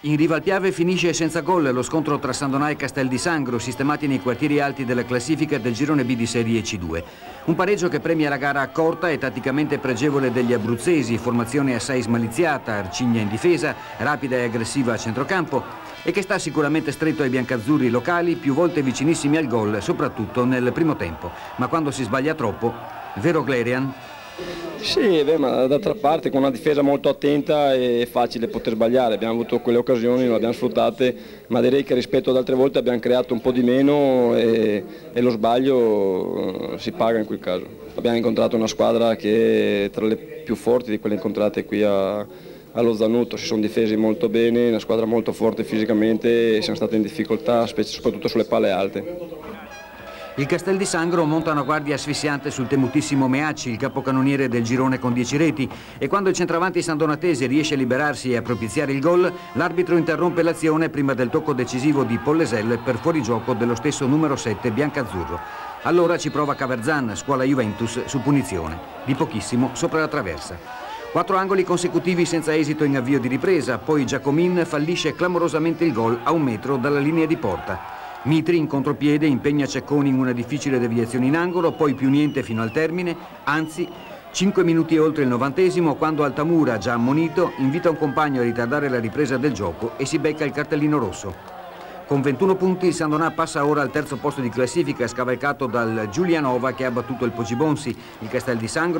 In riva al Piave finisce senza gol lo scontro tra San Donà e Castel di Sangro, sistemati nei quartieri alti della classifica del girone B di Serie C2. Un pareggio che premia la gara corta e tatticamente pregevole degli abruzzesi, formazione assai smaliziata, arcigna in difesa, rapida e aggressiva a centrocampo, e che sta sicuramente stretto ai biancazzurri locali, più volte vicinissimi al gol, soprattutto nel primo tempo. Ma quando si sbaglia troppo, vero Glerian? Sì, ma d'altra parte con una difesa molto attenta è facile poter sbagliare, abbiamo avuto quelle occasioni, non le abbiamo sfruttate, ma direi che rispetto ad altre volte abbiamo creato un po' di meno e lo sbaglio si paga in quel caso. Abbiamo incontrato una squadra che è tra le più forti di quelle incontrate qui allo Zanutto, si sono difesi molto bene, una squadra molto forte fisicamente e siamo stati in difficoltà soprattutto sulle palle alte. Il Castel di Sangro monta una guardia asfissiante sul temutissimo Meacci, il capocannoniere del girone con 10 reti, e quando il centravanti sandonatese riesce a liberarsi e a propiziare il gol, l'arbitro interrompe l'azione prima del tocco decisivo di Pollesel per fuorigioco dello stesso numero 7 biancazzurro. Allora ci prova Caverzan, scuola Juventus, su punizione, di pochissimo sopra la traversa. 4 angoli consecutivi senza esito in avvio di ripresa, poi Giacomin fallisce clamorosamente il gol a 1 metro dalla linea di porta. Mitri in contropiede impegna Cecconi in una difficile deviazione in angolo, poi più niente fino al termine, anzi 5 minuti oltre il 90°, quando Altamura, già ammonito, invita un compagno a ritardare la ripresa del gioco e si becca il cartellino rosso. Con 21 punti il San Donà passa ora al terzo posto di classifica, scavalcato dal Giulianova che ha battuto il Poggibonsi. Il Castel di Sangro